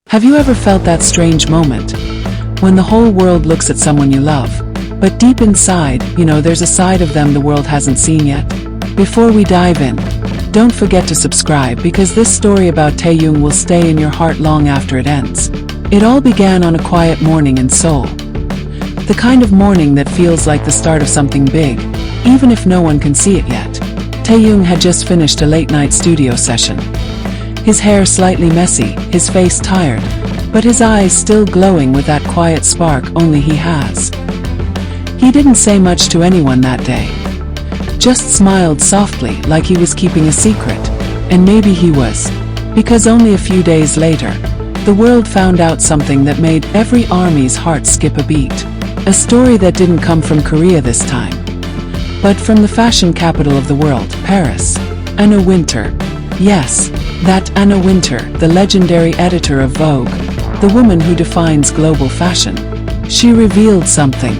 Have you ever felt that strange moment when the whole world looks at someone you love, but deep inside, there's a side of them the world hasn't seen yet? Before we dive in, don't forget to subscribe because this story about Taehyung will stay in your heart long after it ends. It all began on a quiet morning in Seoul. The kind of morning that feels like the start of something big, even if no one can see it yet. Taehyung had just finished a late-night studio session. His hair slightly messy, his face tired, but his eyes still glowing with that quiet spark only he has. He didn't say much to anyone that day. Just smiled softly like he was keeping a secret, and maybe he was. Because only a few days later, the world found out something that made every ARMY's heart skip a beat. A story that didn't come from Korea this time, but from the fashion capital of the world, Paris. Anna Wintour. Yes, that Anna Wintour, the legendary editor of Vogue, the woman who defines global fashion. She revealed something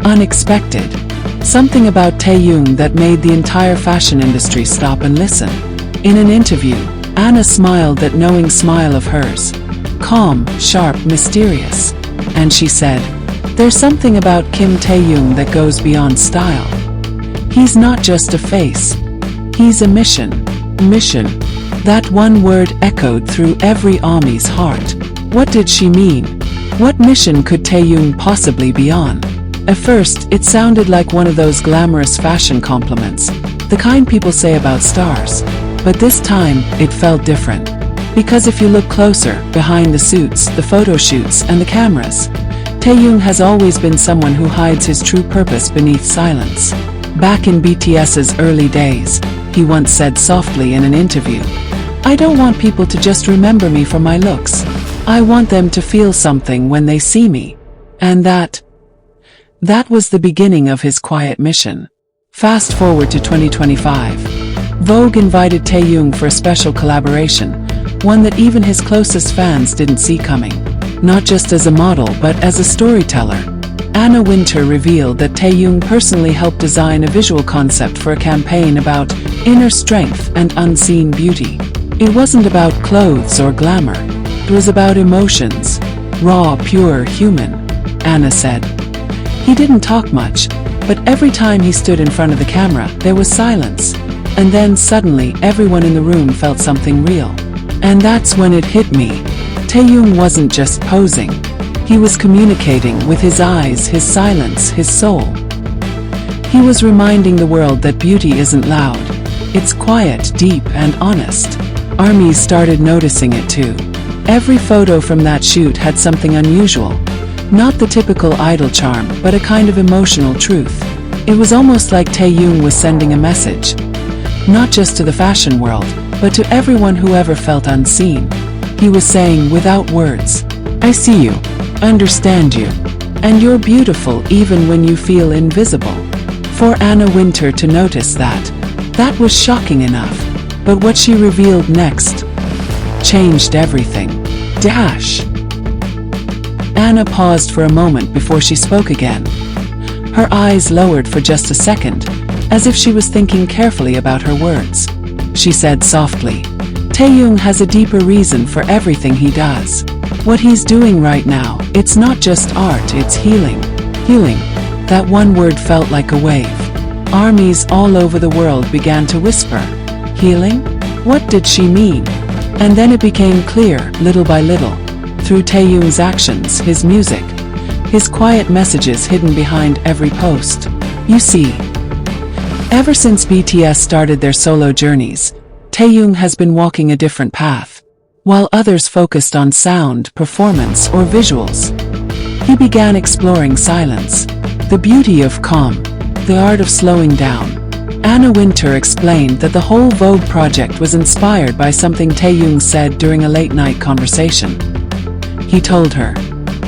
unexpected. Something about Taehyung that made the entire fashion industry stop and listen. In an interview, Anna smiled that knowing smile of hers. Calm, sharp, mysterious. And she said, "There's something about Kim Taehyung that goes beyond style. He's not just a face. He's a mission." Mission. That one word echoed through every ARMY's heart. What did she mean? What mission could Taehyung possibly be on? At first, it sounded like one of those glamorous fashion compliments, the kind people say about stars. But this time, it felt different. Because if you look closer, behind the suits, the photo shoots, and the cameras, Taehyung has always been someone who hides his true purpose beneath silence. Back in BTS's early days, he once said softly in an interview, "I don't want people to just remember me for my looks. I want them to feel something when they see me." And that was the beginning of his quiet mission. Fast forward to 2025. Vogue invited Taehyung for a special collaboration, one that even his closest fans didn't see coming. Not just as a model but as a storyteller. Anna Wintour revealed that Taehyung personally helped design a visual concept for a campaign about inner strength and unseen beauty. It wasn't about clothes or glamour. It was about emotions. Raw, pure, human, Anna said. He didn't talk much, but every time he stood in front of the camera, there was silence. And then suddenly everyone in the room felt something real. And that's when it hit me. Taehyung wasn't just posing. He was communicating with his eyes, his silence, his soul. He was reminding the world that beauty isn't loud. It's quiet, deep, and honest. ARMYs started noticing it too. Every photo from that shoot had something unusual. Not the typical idol charm, but a kind of emotional truth. It was almost like Taehyung was sending a message. Not just to the fashion world, but to everyone who ever felt unseen. He was saying without words, "I see you, understand you, and you're beautiful even when you feel invisible." For Anna Wintour to notice that was shocking enough. But what she revealed next changed everything. Anna paused for a moment before she spoke again. Her eyes lowered for just a second, as if she was thinking carefully about her words. She said softly, "Taehyung has a deeper reason for everything he does. What he's doing right now, it's not just art, it's healing." Healing. That one word felt like a wave. ARMYs all over the world began to whisper, "Healing? What did she mean?" And then it became clear, little by little, through Taehyung's actions, his music, his quiet messages hidden behind every post. You see, ever since BTS started their solo journeys, Taehyung has been walking a different path. While others focused on sound, performance, or visuals, he began exploring silence, the beauty of calm, the art of slowing down. Anna Wintour explained that the whole Vogue project was inspired by something Taehyung said during a late-night conversation. He told her,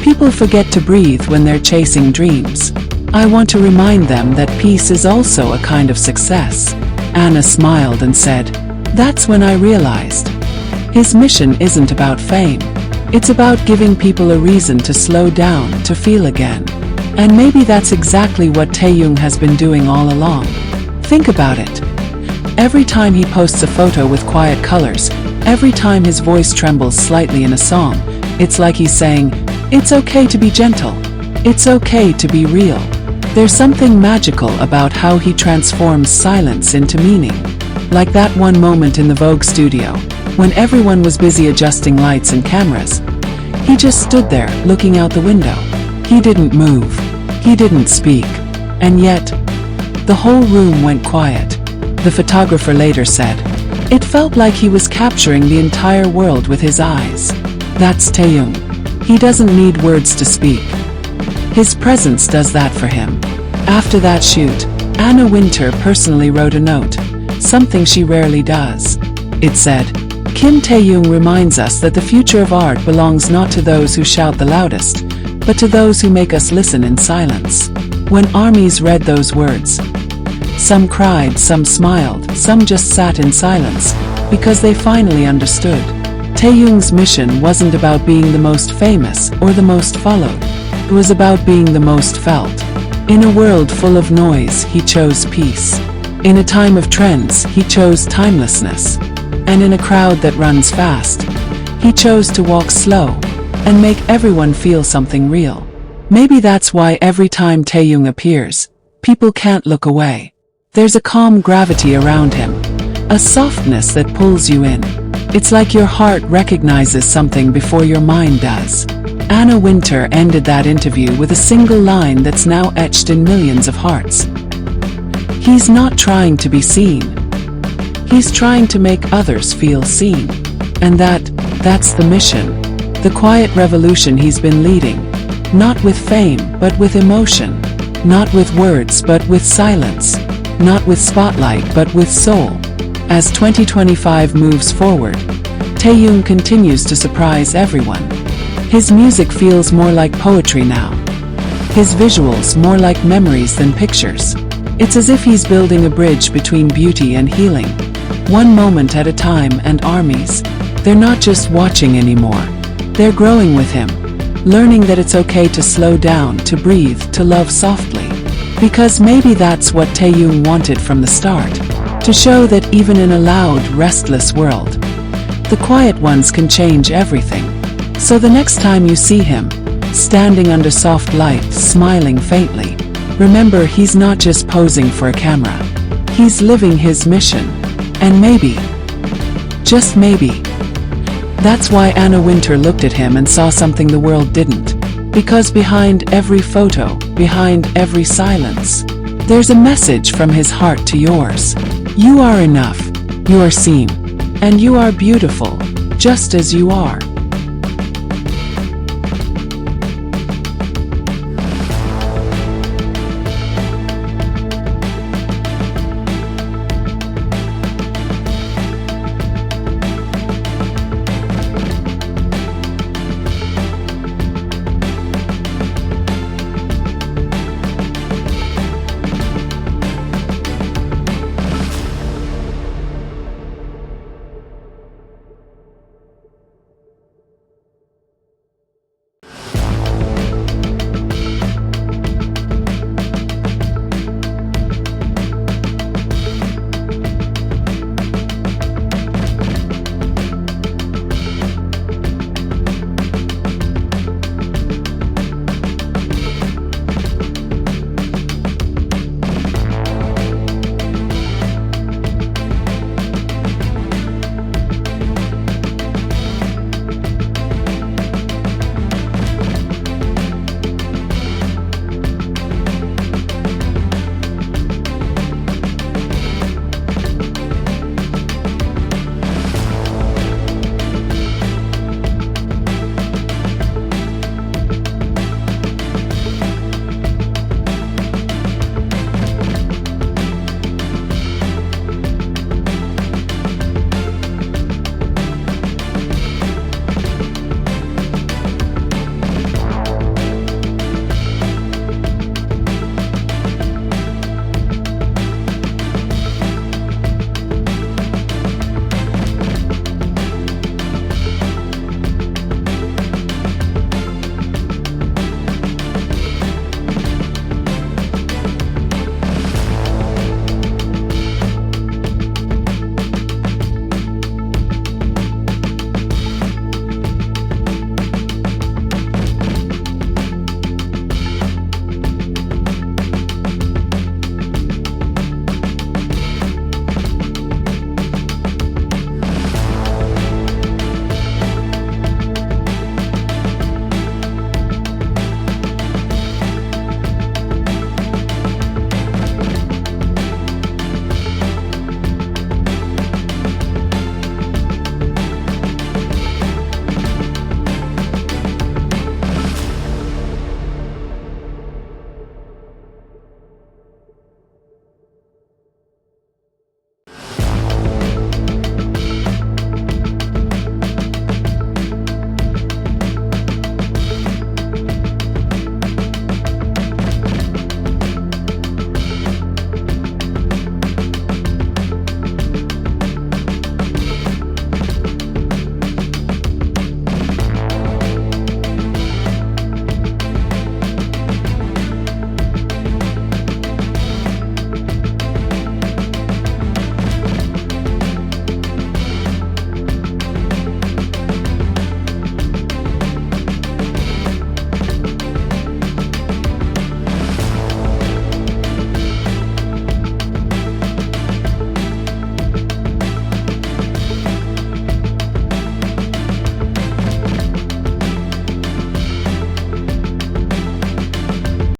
"People forget to breathe when they're chasing dreams. I want to remind them that peace is also a kind of success." Anna smiled and said, "That's when I realized. His mission isn't about fame. It's about giving people a reason to slow down, to feel again." And maybe that's exactly what Taehyung has been doing all along. Think about it. Every time he posts a photo with quiet colors, every time his voice trembles slightly in a song, it's like he's saying, it's okay to be gentle. It's okay to be real. There's something magical about how he transforms silence into meaning. Like that one moment in the Vogue studio, when everyone was busy adjusting lights and cameras. He just stood there, looking out the window. He didn't move. He didn't speak. And yet, the whole room went quiet. The photographer later said, it felt like he was capturing the entire world with his eyes. That's Taehyung. He doesn't need words to speak. His presence does that for him. After that shoot, Anna Wintour personally wrote a note, something she rarely does. It said, Kim Taehyung reminds us that the future of art belongs not to those who shout the loudest, but to those who make us listen in silence. When armies read those words, some cried, some smiled, some just sat in silence, because they finally understood. Taehyung's mission wasn't about being the most famous or the most followed. It was about being the most felt. In a world full of noise, he chose peace. In a time of trends, he chose timelessness. And in a crowd that runs fast, he chose to walk slow and make everyone feel something real. Maybe that's why every time Taehyung appears, people can't look away. There's a calm gravity around him, a softness that pulls you in. It's like your heart recognizes something before your mind does. Anna Wintour ended that interview with a single line that's now etched in millions of hearts. He's not trying to be seen. He's trying to make others feel seen. And that's the mission. The quiet revolution he's been leading. Not with fame, but with emotion. Not with words, but with silence. Not with spotlight, but with soul. As 2025 moves forward, Taehyung continues to surprise everyone. His music feels more like poetry now. His visuals more like memories than pictures. It's as if he's building a bridge between beauty and healing. One moment at a time, and armies. They're not just watching anymore. They're growing with him. Learning that it's okay to slow down, to breathe, to love softly. Because maybe that's what Taehyung wanted from the start. To show that even in a loud, restless world, the quiet ones can change everything. So the next time you see him, standing under soft light, smiling faintly, remember he's not just posing for a camera. He's living his mission. And maybe, just maybe, that's why Anna Wintour looked at him and saw something the world didn't. Because behind every photo, behind every silence, there's a message from his heart to yours. You are enough, you are seen, and you are beautiful, just as you are.